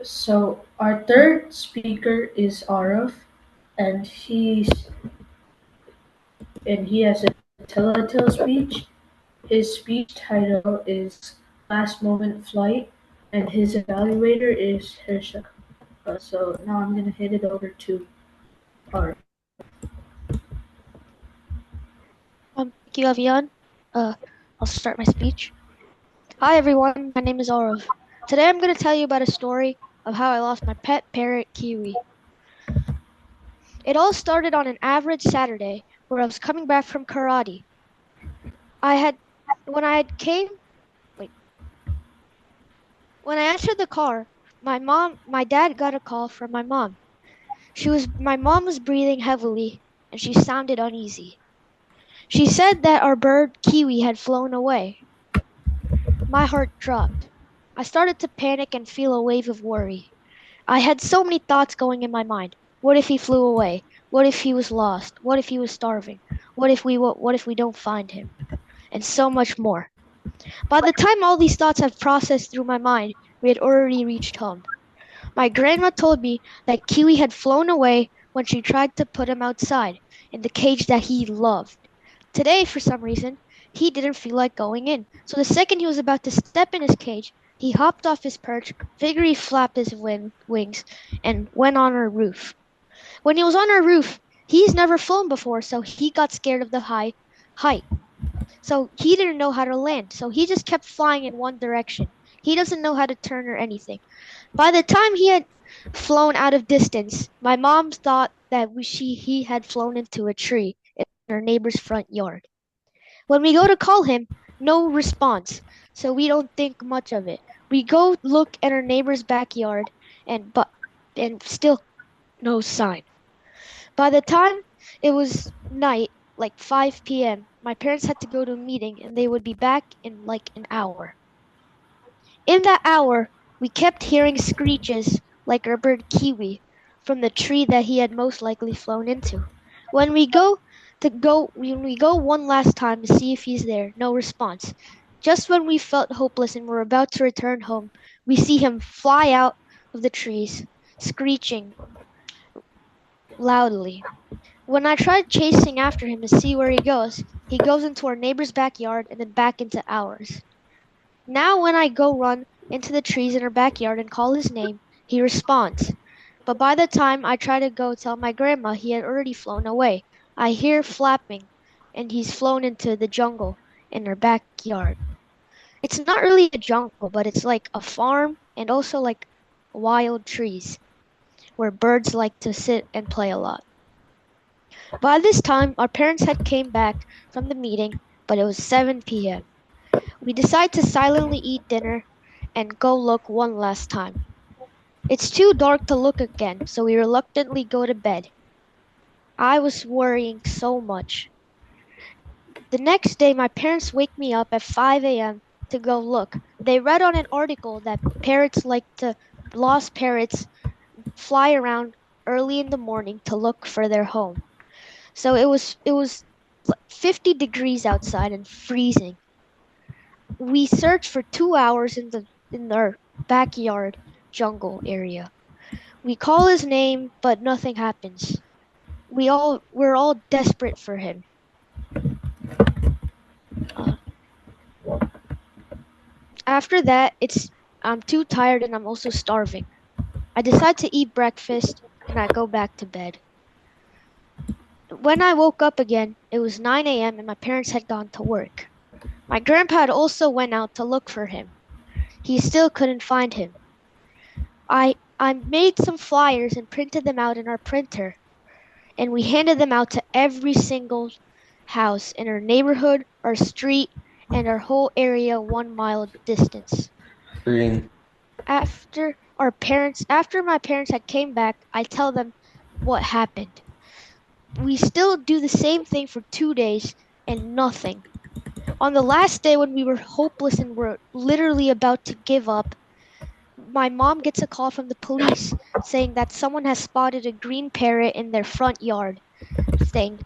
So our third speaker is Aarav, and he has a telltale speech. His speech title is Last Moment Flight, and his evaluator is Hirshak. So now I'm gonna hand it over to Aarav. Thank you, Avian. I'll start my speech. Hi, everyone. My name is Aarav. Today, I'm going to tell you about a story of how I lost my pet parrot, Kiwi. It all started on an average Saturday where I was coming back from karate. I had, when I had came, wait, when I entered the car, my dad got a call from my mom. My mom was breathing heavily and she sounded uneasy. She said that our bird, Kiwi, had flown away. My heart dropped. I started to panic and feel a wave of worry. I had so many thoughts going in my mind. What if he flew away? What if he was lost? What if he was starving? What if we don't find him? And so much more. By the time all these thoughts had processed through my mind, we had already reached home. My grandma told me that Kiwi had flown away when she tried to put him outside in the cage that he loved. Today, for some reason, he didn't feel like going in. So the second he was about to step in his cage, he hopped off his perch, vigorously flapped his wings, and went on our roof. When he was on our roof, he's never flown before, so he got scared of the high height. So he didn't know how to land, so he just kept flying in one direction. He doesn't know how to turn or anything. By the time he had flown out of distance, my mom thought that he had flown into a tree in our neighbor's front yard. When we go to call him, no response, so we don't think much of it. We go look at our neighbor's backyard and still no sign. By the time it was night, like 5 p.m., my parents had to go to a meeting and they would be back in like an hour. In that hour, we kept hearing screeches like our bird Kiwi from the tree that he had most likely flown into. When we go when we go one last time to see if he's there, no response. Just when we felt hopeless and were about to return home, we see him fly out of the trees, screeching loudly. When I tried chasing after him to see where he goes into our neighbor's backyard and then back into ours. Now when I go run into the trees in our backyard and call his name, he responds. But by the time I try to go tell my grandma, he had already flown away. I hear flapping, and he's flown into the jungle in our backyard. It's not really a jungle, but it's like a farm and also like wild trees where birds like to sit and play a lot. By this time, our parents had came back from the meeting, but it was 7 p.m. We decide to silently eat dinner and go look one last time. It's too dark to look again, so we reluctantly go to bed. I was worrying so much. The next day, my parents wake me up at 5 a.m. to go look. They read on an article that lost parrots fly around early in the morning to look for their home. So it was 50 degrees outside and freezing. We searched for 2 hours in our backyard jungle area. We call his name, but nothing happens. We're all desperate for him. Uh, After that, I'm too tired and I'm also starving. I decide to eat breakfast and I go back to bed. When I woke up again, it was 9 a.m. and my parents had gone to work. My grandpa had also went out to look for him. He still couldn't find him. I made some flyers and printed them out in our printer, and we handed them out to every single house in our neighborhood, our street, and our whole area 1 mile distance. Green. After my parents had came back, I tell them what happened. We still do the same thing for 2 days and nothing. On the last day when we were hopeless and were literally about to give up, my mom gets a call from the police saying that someone has spotted a green parrot in their front yard, saying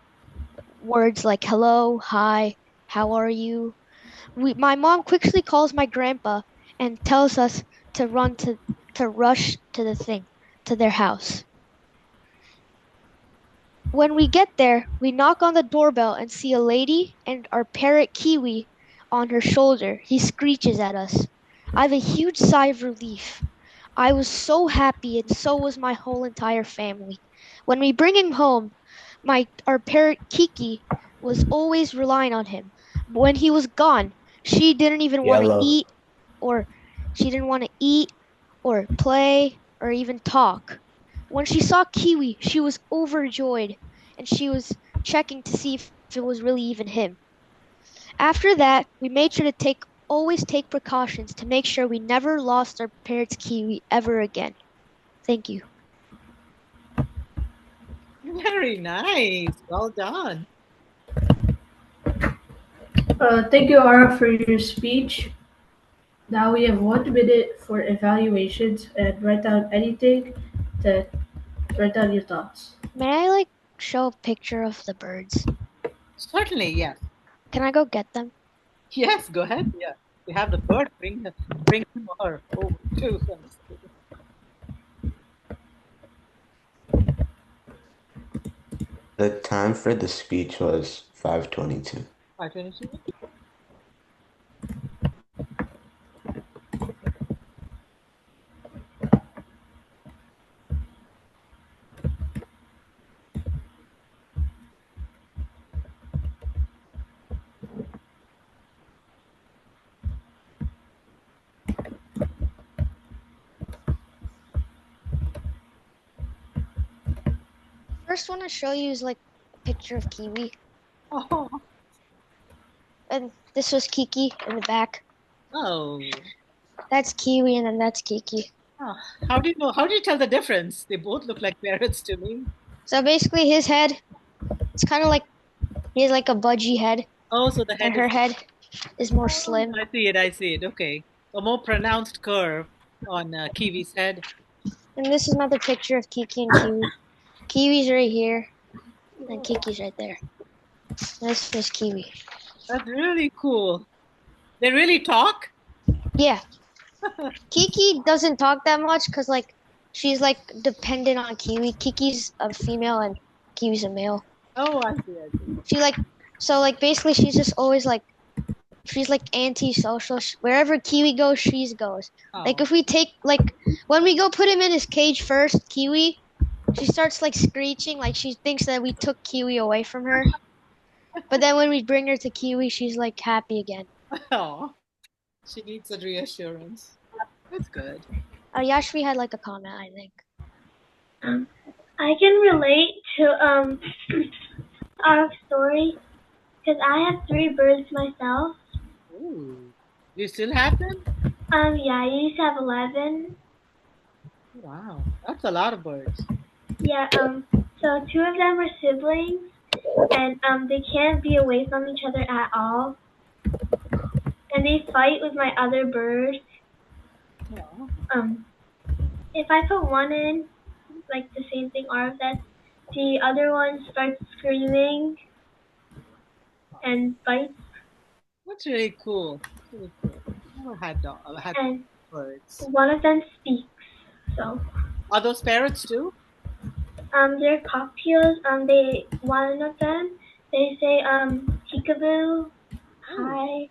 words like hello, hi, how are you? My mom quickly calls my grandpa and tells us to run to to rush to their house. When we get there, we knock on the doorbell and see a lady and our parrot Kiwi on her shoulder. He screeches at us. I have a huge sigh of relief. I was so happy, and so was my whole entire family. When we bring him home, our parrot Kiki was always relying on him. But when he was gone, she didn't even want to Yellow. eat, or she didn't want to eat, or play, or even talk. When she saw Kiwi, she was overjoyed, and she was checking to see if it was really even him. After that, we made sure to always take precautions to make sure we never lost our parrot's Kiwi ever again. Thank you. Very nice. Well done. Thank you, Aarav, for your speech. Now we have 1 minute for evaluations and write down your thoughts. May I show a picture of the birds? Certainly, yes. Can I go get them? Yes, go ahead. Yeah. We have the bird. Bring him or over to them. The time for the speech was 5:22. 5:22. First one to show you is a picture of Kiwi. Oh. And this was Kiki in the back. Oh. That's Kiwi, and then that's Kiki. Oh. How do you know? How do you tell the difference? They both look like parrots to me. So basically, his head, it's kind of he has a budgie head. Oh, so the head. And her head is more slim. I see it. Okay. A more pronounced curve on Kiwi's head. And this is another picture of Kiki and Kiwi. Kiwi's right here, and Kiki's right there. This was Kiwi. That's really cool. They really talk? Yeah. Kiki doesn't talk that much because she's dependent on Kiwi. Kiki's a female and Kiwi's a male. Oh, I see. She basically she's just always she's antisocial. Wherever Kiwi goes, she goes. Oh. If we take when we go put him in his cage first, Kiwi, she starts screeching she thinks that we took Kiwi away from her. But then when we bring her to Kiwi, she's happy again. Oh, she needs a reassurance. That's good. Yashvi had a comment, I think. I can relate to our story because I have 3 birds myself. Ooh. You still have them? Yeah, I used to have 11. Wow, that's a lot of birds. Yeah, so 2 of them are siblings, and they can't be away from each other at all. And they fight with my other birds. Yeah. If I put one in, the same thing Aarav said, the other one starts screaming and bites. That's really cool. Really cool. I never had And birds. one of them speaks. So. Are those parrots too? They're cocktails. One of them, they say peekaboo, hi,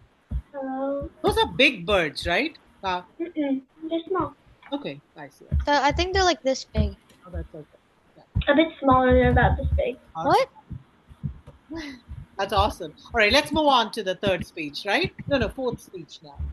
hello. Those are big birds, right? They're small. Okay, I see. I think they're this big. Oh, that's okay. A bit smaller, they're about this big. Awesome. What? That's awesome. All right, let's move on to the third speech, right? No, 4th speech now.